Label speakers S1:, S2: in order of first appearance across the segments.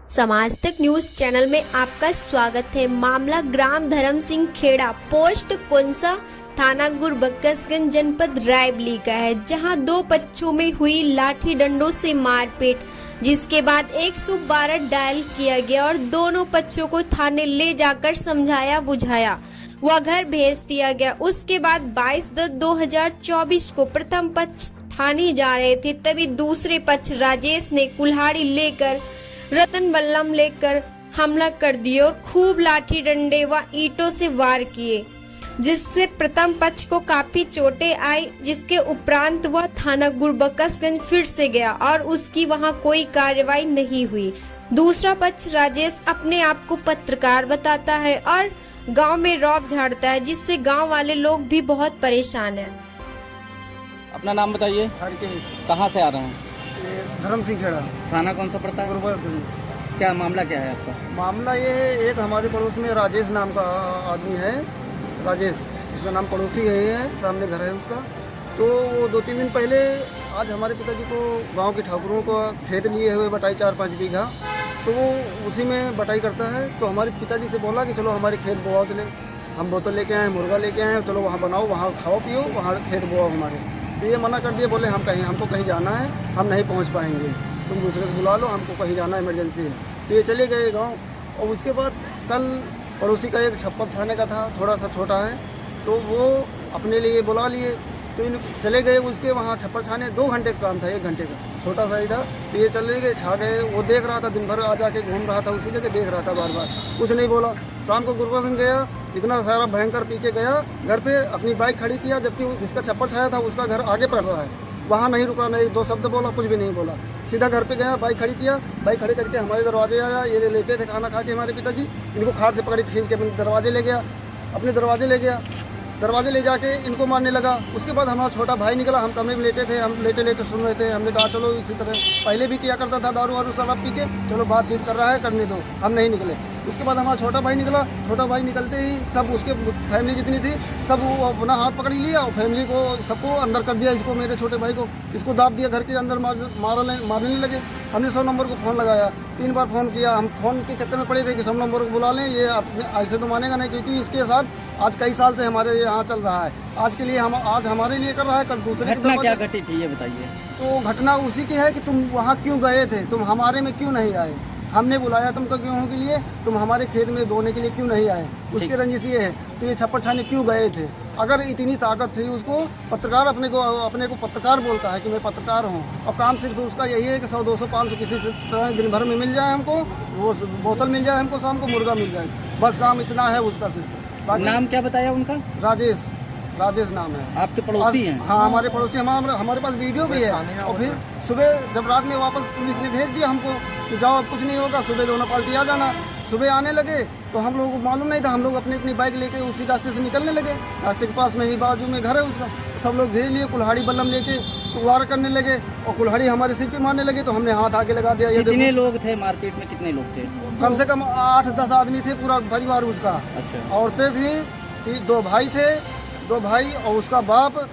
S1: समाज तक news channel में आपका स्वागत है। मामला ग्राम धर्म सिंह खेड़ा पोस्ट कोंसा थाना गुरबक्सगंज जनपद रायबली का है, जहां दो पक्षों में हुई लाठी डंडों से मारपीट, जिसके बाद 112 डायल किया गया और दोनों पक्षों को थाने ले जाकर समझाया बुझाया व घर भेज दिया गया। उसके बाद 22/10/2024 को प्रथम पक्ष थाने जा रहे थे, तभी दूसरे पक्ष राजेश ने कुल्हाड़ी लेकर रतन बल्लम लेकर हमला कर दिए और खूब लाठी डंडे व ईंटों से वार किए, जिससे प्रथम पक्ष को काफी चोटें आई। जिसके उपरांत वह थाना गुरबक्सगंज फिर से गया और उसकी वहां कोई कार्रवाई नहीं हुई। दूसरा पक्ष राजेश अपने आप को पत्रकार बताता है और गांव में रौब झाड़ता है, जिससे गांव वाले लोग भी बहुत परेशान हैं।
S2: अपना नाम बताइए।
S3: हरकेश
S2: कहाँ से आ रहे हैं?
S3: धर्म सिंह खेड़ा
S2: थाना कौन सा पड़ता है?
S3: गुरबक्सगंज।
S2: क्या मामला क्या है आपका?
S3: मामला ये है, एक हमारे पड़ोस में राजेश नाम का आदमी है, राजेश उसका नाम पड़ोसी है, सामने घर है उसका। तो वो 2-3 दिन पहले आज हमारे पिताजी को गांव के ठाकुरों को खेत लिए हुए बटाई 4-5 बीघा, तो वो उसी में बटाई करता है। तो हमारे पिताजी से बोला कि चलो हमारे खेत बोआओ, चले हम बोतल लेके आए, मुर्गा लेके आए, चलो वहाँ बनाओ, वहाँ खाओ पियो, वहाँ खेत बोआओ हमारे। तो ये मना कर दिए, बोले हमको कहीं जाना है, हम नहीं पहुँच पाएंगे, तुम दूसरे को बुला लो, हमको कहीं जाना है, इमरजेंसी है। तो ये चले गए गाँव। और उसके बाद कल पड़ोसी का एक छप्पर छाने का था, थोड़ा सा छोटा है, तो वो अपने लिए बुला लिए। तो इन चले गए उसके वहाँ छप्पर छाने। 2 घंटे का काम था, 1 घंटे का छोटा सा ही था। तो ये चले गए, छा गए। वो देख रहा था, दिन भर आ जाके घूम रहा था, उसी जगह देख रहा था, बार बार कुछ नहीं बोला। शाम को गुरबक्सगंज गया, इतना सारा भयंकर पी के गया घर पे, अपनी बाइक खड़ी किया, जबकि जिसका छप्पर छाया था उसका घर आगे पड़ रहा है, वहाँ नहीं रुका, नहीं 2 शब्द बोला, कुछ भी नहीं बोला, सीधा घर पे गया, बाइक खड़ी किया। बाइक खड़ी करके हमारे दरवाजे आया। ये लेटे थे खाना खा के हमारे पिताजी, इनको खाट से पकड़ खींच के अपने दरवाजे ले गया, दरवाजे ले जाके इनको मारने लगा। उसके बाद हमारा छोटा भाई निकला, हम कमरे में लेटे थे, हम लेटे सुन रहे थे। हमने कहा चलो इसी तरह पहले भी किया करता था, दारू वारू शराब पी के, चलो बातचीत कर रहा है, करने दो, हम नहीं निकले। उसके बाद हमारा छोटा भाई निकला। छोटा भाई निकलते ही सब उसके फैमिली जितनी थी सब वो अपना हाथ पकड़ लिया और फैमिली को सबको अंदर कर दिया। इसको, मेरे छोटे भाई को, इसको दाब दिया, घर के अंदर मारने लगे। हमने 100 नंबर को फ़ोन लगाया, 3 बार फ़ोन किया। हम फ़ोन के चक्कर में पड़े थे कि 100 नंबर को बुला लें, ये अपने ऐसे तो मानेगा नहीं, क्योंकि इसके साथ आज कई साल से हमारे यहाँ चल रहा है। आज के लिए आज हमारे लिए कर रहा है, कल दूसरे।
S2: घटना क्या घटी थी ये बताइए।
S3: तो घटना उसी की है कि तुम वहाँ क्यों गए थे, तुम हमारे में क्यों नहीं आए, हमने बुलाया तुमको गेहूं के लिए, तुम हमारे खेत में बोने के लिए क्यों नहीं आए, उसकी रंजिश ये है। तो ये छप्पर छाने क्यों गए थे? अगर इतनी ताकत थी उसको, पत्रकार अपने को पत्रकार बोलता है कि मैं पत्रकार हूँ, और काम सिर्फ उसका यही है कि 100, 200, 500 किसी से तरह दिन भर में मिल जाए हमको, वो बोतल मिल जाए हमको, शाम को मुर्गा मिल जाए, बस काम इतना है उसका सिर्फ।
S2: नाम क्या बताया उनका?
S3: राजेश नाम है।
S2: आपके पड़ोसी हैं?
S3: हाँ, हमारे पड़ोसी। हमारे पास वीडियो भी है। और फिर सुबह जब रात में वापस पुलिस ने भेज दिया हमको कि जाओ अब कुछ नहीं होगा, सुबह दोनों पार्टी आ जाना। सुबह आने लगे तो हम लोगों को मालूम नहीं था, हम लोग अपनी बाइक लेके उसी रास्ते से निकलने लगे। रास्ते के पास में ही बाजू में घर है उसका। तो सब लोग घेर लिए, कुल्हाड़ी बल्लम लेके वार करने लगे और कुल्हाड़ी हमारे सिर पे मारने लगे। तो हमने हाथ आगे लगा दिया। ये
S2: कितने लोग थे मारपीट में? कितने लोग थे?
S3: कम से कम 8-10 आदमी थे, पूरा परिवार उसका।
S2: अच्छा।
S3: औरतें थी, 2 भाई थे, 2 भाई और उसका बाप,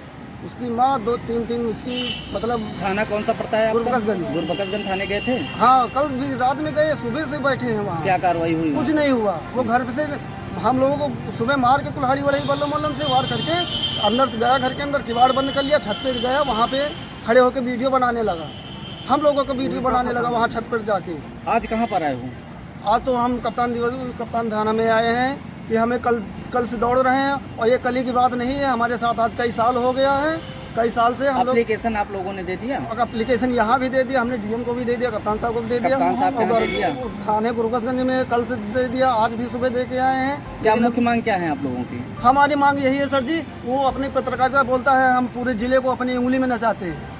S3: उसकी माँ, 2-3 उसकी, मतलब।
S2: थाना कौन सा पड़ता है?
S3: गुरबक्सगंज
S2: थाने गए थे?
S3: हाँ, कल भी रात में गए, सुबह से बैठे हैं वहाँ।
S2: क्या कार्रवाई हुई?
S3: कुछ नहीं हुआ। वो घर से हम लोगों को सुबह मार के कुल्हाड़ी वड़ाई बल्लम से वार करके अंदर से गया, घर के अंदर किवाड़ बंद कर लिया, छत पे गया, वहाँ पे खड़े होकर वीडियो बनाने लगा, हम लोगों को वीडियो बनाने लगा वहाँ छत पर जाके।
S2: आज कहाँ पर आए हो?
S3: आज तो हम कप्तान थाना में आए हैं कि हमें कल से दौड़ रहे हैं, और ये कल ही की बात नहीं है, हमारे साथ आज कई साल हो गया है। कई साल से हम लोग
S2: एप्लीकेशन आप लोगों ने दे दिया?
S3: एप्लीकेशन यहाँ भी दे दिया, हमने डीएम को भी दे दिया, कप्तान साहब को भी दे दिया, थाने गुरबक्सगंज में कल से दे दिया, आज भी सुबह दे के आए हैं।
S2: क्या मुख्य मांग क्या है आप लोगों की?
S3: हमारी मांग यही है सर जी, वो अपनी पत्रकारिता बोलता है, हम पूरे जिले को अपनी उंगली में नचाते हैं।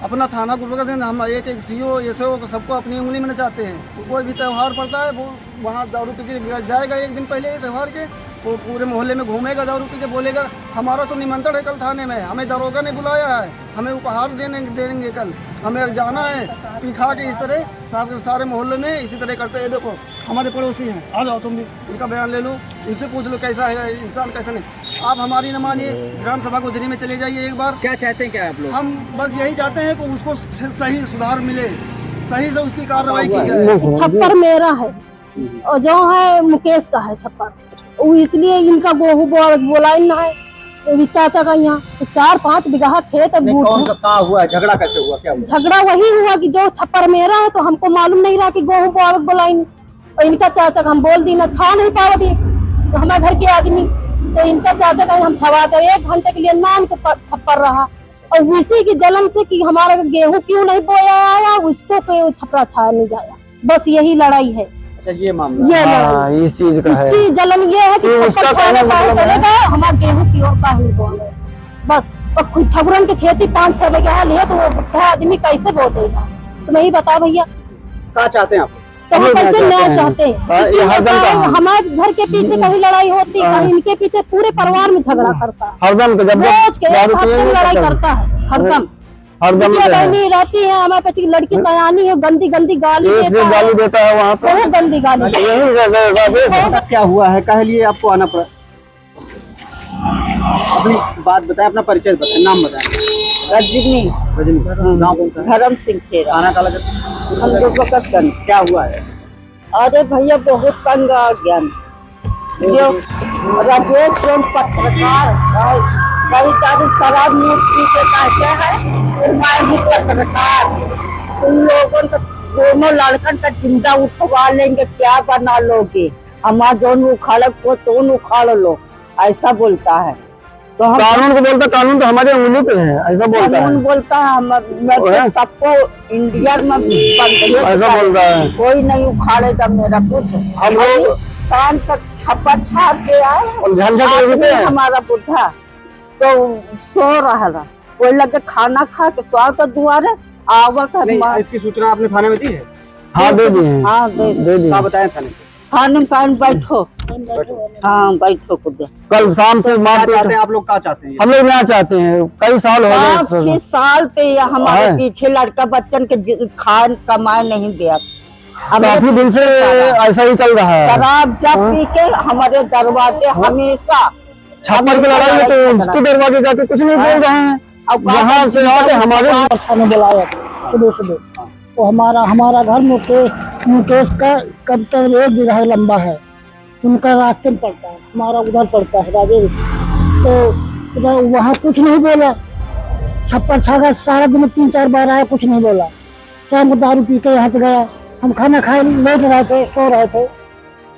S3: अपना थाना गुरबक्सगंज हम एक सीओ एसओ सबको अपनी उंगली में नचाते हैं। कोई भी त्यौहार पड़ता है वो वहाँ दारू पी के जाएगा, एक दिन पहले त्यौहार के वो पूरे मोहल्ले में घूमेगा, दारू पी के बोलेगा हमारा तो निमंत्रण है कल थाने में, हमें दरोगा ने बुलाया है, हमें उपहार देंगे कल, हमें जाना है। पी खा के इस तरह सारे मोहल्ले में इसी तरह करते हैं। देखो हमारे पड़ोसी हैं, आ जाओ तुम भी, इनका बयान ले लो, इनसे पूछ लो कैसा है इंसान कैसा नहीं। आप हमारी न मानिए, ग्राम सभा गुजरी में चले जाइए एक बार।
S2: क्या चाहते हैं क्या आप लोग?
S3: हम बस यही चाहते हैं कि उसको सही सुधार मिले, सही से उसकी कार्रवाई की जाए।
S4: छप्पर मेरा है और जो है मुकेश का है छप्पर, वो इसलिए इनका गेहूँ बोला ही ना है। तो चाचा का यहाँ 4-5 बीघा खेत है, बूट है।
S5: क्या हुआ, झगड़ा कैसे हुआ, क्या हुआ?
S4: झगड़ा वही हुआ कि जो छप्पर मेरा है तो हमको मालूम नहीं रहा कि गेहूँ बोलाई, और इनका चाचा का हम बोल दी ना, छा नहीं पावत है तो हमारे घर के आदमी, तो इनका चाचा का हम छवाते 1 घंटे के लिए नान के छप्पर रहा, और उसी की जलन से कि हमारा गेहूँ क्यों नहीं बोया आया, उसको क्यों छपरा छाया नहीं गया, बस यही लड़ाई है।
S5: अच्छा, ये मामला,
S4: ये लड़ाई
S6: इस चीज का है।
S4: इसकी जलन ये है कि छप्पर छाया कहाँ चले गए, हमारे गेहूँ की ओर का नहीं बोल रहे बस। और ठगुरन की खेती 5-6 बीघा लिए तो वो बुढ़ा आदमी कैसे बो देगा, तो नहीं बता भैया।
S5: क्या चाहते हैं आप?
S4: तो हम कैसे न्याय चाहते हैं? हमारे घर के पीछे कहीं लड़ाई होती, कहीं इनके पीछे, पूरे परिवार में झगड़ा करता है,
S6: हरदम
S4: रोज के एक हफ्ते में लड़ाई करता है, हरदम बहनी रहती है हमारे पास, लड़की सयानी है, गंदी गंदी गाली
S6: देता है वहाँ पे,
S4: बहुत गंदी गाली।
S5: क्या हुआ है, कह लिए आपको आना पड़ा? अपनी बात बताएं, अपना परिचय बताएं, नाम बताएं।
S7: रजनी
S5: गाँव कौन सा?
S7: धर्म सिंह खेरा।
S5: आना का लगा?
S7: हम लोग बकसगंज।
S5: क्या हुआ है?
S7: अरे भैया बहुत तंग आ गया, जो राजेश जो पत्रकार कहीं दारू शराब मूर्त पी के कहते हैं, मैं भी पत्रकार, उन लोगों का दोनों लड़कन का जिंदा उठवा लेंगे, क्या बना लोगे, हमारा जोन उखाड़ को तो उखाड़ लो, ऐसा बोलता है। तो हम
S6: कानून को बोलता, कानून तो हमारे उंगली पे है, ऐसा बोलता है।
S7: कानून बोलता है, मैं तो सबको इंडिया में
S6: ऐसा बोलता है।
S7: कोई नहीं उखाड़ेगा मेरा कुछ।
S6: हम लोग
S7: शाम तक छप्पर छाड़ के आए
S6: और झंझट में रुके हैं।
S7: हमारा बुढ़ा तो सो रहा, कोई लगे खाना खा के स्वागत दुआरे आवा कर
S5: नहीं, इसकी सूचना आपने थाने में दी है?
S6: हाँ दे दिए हैं।
S7: हाँ दे
S6: दिए।
S5: क्या बताएं थाने में?
S7: थाने में बैठो, हाँ बैठो को दे।
S6: कल शाम से
S5: क्या चाहते हैं आप लोग, क्या चाहते हैं?
S6: हम लोग यहाँ चाहते हैं, कई साल हो गए
S7: 5-6 साल से हमारे पीछे लड़का बच्चन के खान कमाए नहीं दिया,
S6: काफी दिन से ऐसा ही चल रहा है।
S7: शराब जब पी के हमारे दरवाजे हमेशा
S6: छप्पर की लड़ाई में तो उसके दरवाजे जाके कुछ नहीं बोल रहे हैं, अब यहाँ से आके हमारे
S4: ने बुलाया सुबह, वो हमारा घर मुकेश का कब तक 1 बीघा लंबा है, उनका रास्ते में पड़ता है, हमारा उधर पड़ता है राजेश, तो उधर वहाँ कुछ नहीं बोला, छप्पर छागा सारा दिन 3-4 बार आया, कुछ नहीं बोला। शाम को दारू पी के यहाँ से गया, हम खाना खाए लेट रहे थे, सो रहे थे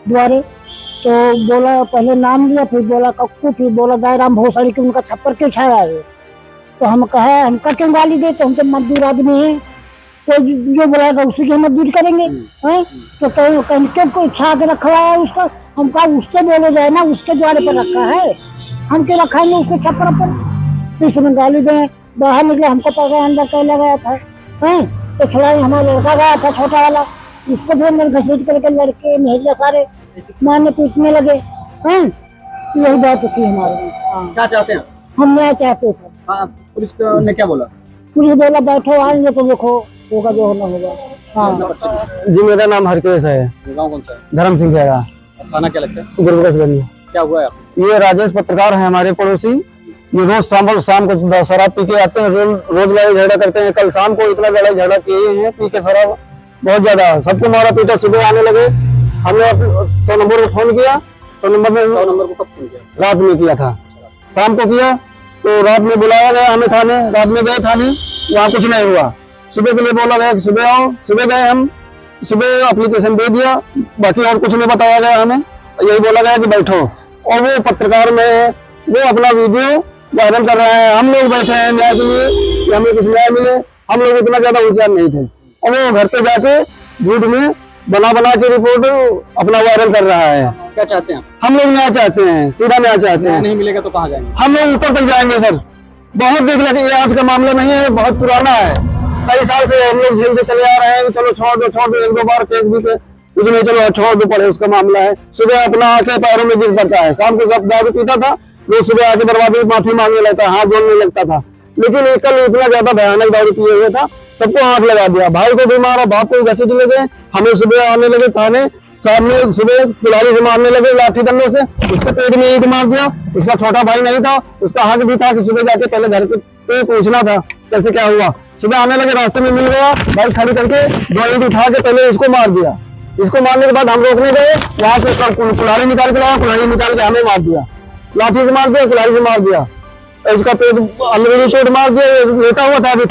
S4: द्वारे, तो बोला पहले नाम लिया, फिर बोला कक्कू, फिर बोला दायराम भोसड़ी की उनका छप्पर क्यों छाया है, तो हम कहे हमका क्यों गाली देते, हम तो मजदूर आदमी है, तो जो बोलाएगा उसी की हम मजदूरी करेंगे, हैं? तो कहीं क्यों छा के रखा है उसका, हम कहा उससे बोलो जाए ना, उसके द्वारे पर रखा है, हम क्यों रखाएंगे उसको छप्पर पर, तो इस समय गाली दें। बाहर निकले, हमको पकड़ा, अंदर कैला गया था, हैं? तो थोड़ा हमारा लड़का गया था छोटा वाला, इसको भी अंदर घसीट करके लड़के महिला सारे मारने पीटने लगे, हैं? तो यही बात थी हमारे में।
S5: क्या चाहते हैं
S4: हम न्याय चाहते हैं सर।
S5: हाँ, पुलिस ने क्या बोला?
S4: पुलिस बोला बैठो, आएंगे तो देखो होगा जो होना होगा। हाँ
S6: जी, मेरा नाम हरकेश है।
S5: गाँव कौन सा है?
S6: धर्म सिंह खेड़ा।
S5: थाना क्या लगता है?
S6: गुरबकसगंज।
S5: क्या हुआ है आपको?
S6: ये राजेश पत्रकार हैं हमारे पड़ोसी, ये रोज शाम को शराब पी के आते हैं, रोज लड़ाई झगड़ा करते हैं। कल शाम को इतना लड़ाई झगड़ा किए हैं, पी के शराब बहुत ज्यादा, सबको मारा पीटा। सुबह आने लगे, हमने 100 नंबर को फोन किया, 100 नंबर को कब फोन किया? रात में किया था, शाम को किया, तो रात में बुलाया गया हमें थाने, रात में गए थाने, वहाँ कुछ नहीं हुआ। सुबह के लिए बोला गया कि सुबह आओ, सुबह गए हम, सुबह एप्लीकेशन दे दिया, बाकी और कुछ नहीं बताया गया हमें, यही बोला गया कि बैठो। और वो पत्रकार में वो अपना वीडियो वायरल कर रहे हैं, हम लोग बैठे हैं न्याय के लिए कि हमें कुछ न्याय मिले, हम लोग इतना ज्यादा होशियार नहीं थे। और वो घर पे जाके झूठ में बना के रिपोर्ट अपना वायरल कर रहा है।
S5: क्या चाहते हैं
S6: हम लोग न्याय चाहते हैं, सीधा न्याय चाहते हैं।
S5: नहीं मिलेगा तो कहाँ जाएंगे?
S6: हम लोग ऊपर तक जाएंगे सर, बहुत देख लगे, ये आज का मामला नहीं है, बहुत पुराना है, कई साल से हम लोग झेलते चले आ रहे हैं कि चलो छोड़ दो, 1-2 बार केस भी पे कुछ नहीं, चलो छोड़ दो, पड़े उसका मामला है। सुबह अपना आके पैरों में गिर पड़ता है, शाम को जब दारू पीता था वो सुबह आके दरवाजे में माफी मांगने लगता, हाथ जोड़ने लगता था। लेकिन कल इतना ज्यादा भयानक दारू पिए हुए था, सबको हाथ लगा दिया, भाई को भी मारा, बाप को घसीट ले गए, हमें सुबह आने लगे थाने, सामने सुबह कुल्हाड़ी से मारने लगे, लाठी डंडों से, उसके पेट में ईंट मार दिया। उसका छोटा भाई नहीं था, उसका हक भी था कि सुबह जाके पहले घर पे पूछना था कैसे क्या हुआ। सुबह आने लगे, रास्ते में मिल गया, बाइक खड़ी करके दो ईंट उठा के पहले इसको मार दिया। इसको मारने के बाद हम रोकने गए, वहां से कुल्हाड़ी निकाल के लाया, कुल्हाड़ी निकाल के हमें मार दिया, लाठी से मार दिया, कुल्हाड़ी से मार दिया। इसका पेट अंदरूनी चोट मार दिया, लेटा हुआ था अभी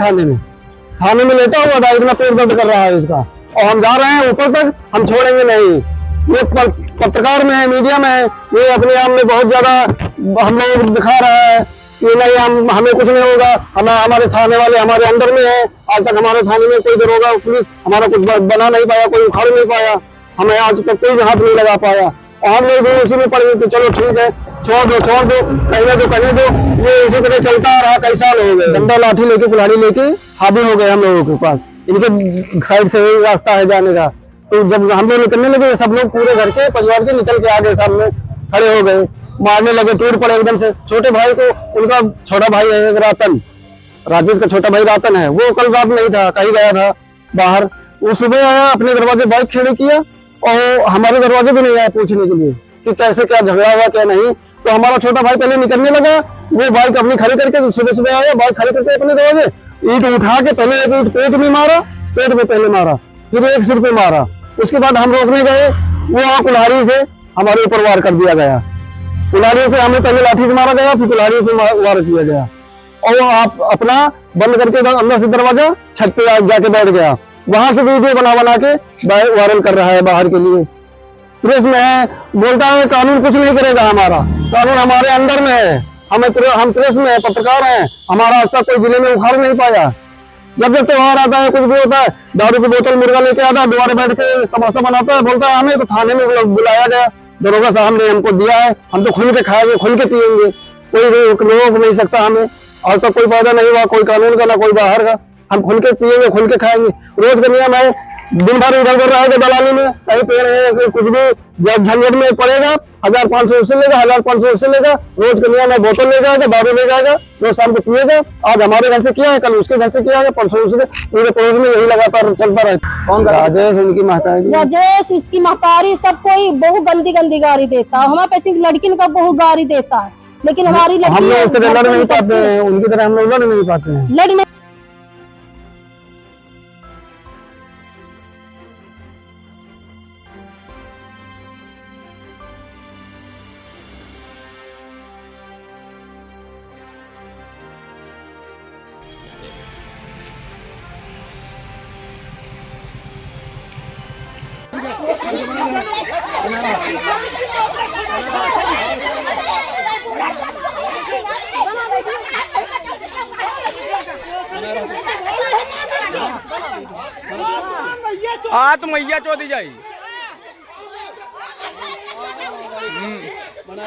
S6: थाने में लेटा हुआ था, इतना पेट दर्द कर रहा है इसका। और हम जा रहे हैं ऊपर तक, हम छोड़ेंगे नहीं। ये पत्रकार में है, मीडिया में है, ये अपने आप में बहुत ज्यादा हम लोग दिखा रहा है कि नहीं हमें कुछ नहीं होगा, हमारे थाने वाले हमारे अंदर में है। आज तक हमारे थाने में कोई दरोगा पुलिस हमारा कुछ बना नहीं पाया, कोई उखाड़ नहीं पाया, हमें आज तक कोई हाथ नहीं लगा पाया। और हम लोग भी उसी में पड़ गए थे, चलो ठीक है छोड़ दो कहने दो। ये इसी तरह चलता आ रहा, कई साल हो गए। डंडा लाठी लेके कुल्हाड़ी लेके हावी हो गए हम लोगों के पास। इनके साइड से ही रास्ता है जाने का। तो जब हम लोग निकलने लगे, सब लोग पूरे घर के परिवार के निकल के आ गए, सामने खड़े हो गए, मारने लगे, टूट पड़े एकदम से। छोटे भाई को, उनका छोटा भाई है रातन, राजेश का छोटा भाई रातन है, वो कल रात नहीं था, कहीं गया था बाहर। वो सुबह आया, अपने दरवाजे बाइक खड़ी किया और हमारे दरवाजे भी नहीं आया पूछने के लिए कि कैसे क्या झगड़ा हुआ क्या नहीं। तो हमारा छोटा भाई पहले निकलने लगा, वो बाइक अपनी खड़ी करके सुबह आया, बाइक खड़ी करके अपने दरवाजे ईंट उठा के पहले एक ईंट पेट में मारा, पेट में पहले मारा, फिर एक सिर पे मारा। उसके बाद हम रोकने गए, वो कुल्हाड़ी से हमारे ऊपर वार कर दिया गया। कुल्हाड़ी से हमें पहले लाठी से मारा गया, फिर कुल्हाड़ी से वार किया गया। और वो आप अपना बंद करके अंदर से दरवाजा छत पे जाके बैठ गया, वहां से वीडियो बना के वायरल कर रहा है बाहर के लिए। प्रेस में है, बोलता है कानून कुछ नहीं करेगा, हमारा कानून हमारे अंदर में है, हम प्रेस में है, पत्रकार हैं, हमारा आज तक कोई जिले में उखाड़ नहीं पाया। जब त्योहार आता है, कुछ भी होता है, दारू की बोतल मुर्गा लेके आता है, दोबारा बैठ के तमाशा बनाता है, बोलता है हमें तो थाने में बुलाया गया, दरोगा साहब ने हमको दिया है, हम तो खुल के खाएंगे, खुल के पियेंगे, कोई रोक नहीं सकता हमें। आज तक कोई फायदा नहीं हुआ, कोई कानून का ना कोई बाहर का, हम खुल के पियेंगे, खुल के खाएंगे। रोज का नियम है, दिन भर इधर उधर रहेगा दलाली में, कहीं पे कुछ भी झंझट में पड़ेगा, 1500 उससे लेगा, 1500 उससे लेगा। रोज का नियम है, बोतल ले जाएगा, दारू ले जाएगा, रोज शाम को पिएगा। आज हमारे घर से किया है, कल उसके घर से किया है, परसों उसके, पूरे पड़ोस में यही लगातार चलता रहता। कौन राजेश, उनकी महतारी,
S8: राजेश, इसकी महतारी, सब कोई बहुत गंदी गाली देता है। हमारे पैसे की लड़की का बहुत गाली देता है, लेकिन हमारी लड़की
S6: हम लोग उससे लड़ नहीं पाते हैं, उनकी तरह हम लोग लड़ नहीं पाते हैं,
S8: लड़ नहीं।
S9: आ तो मैया चौधी जाई बना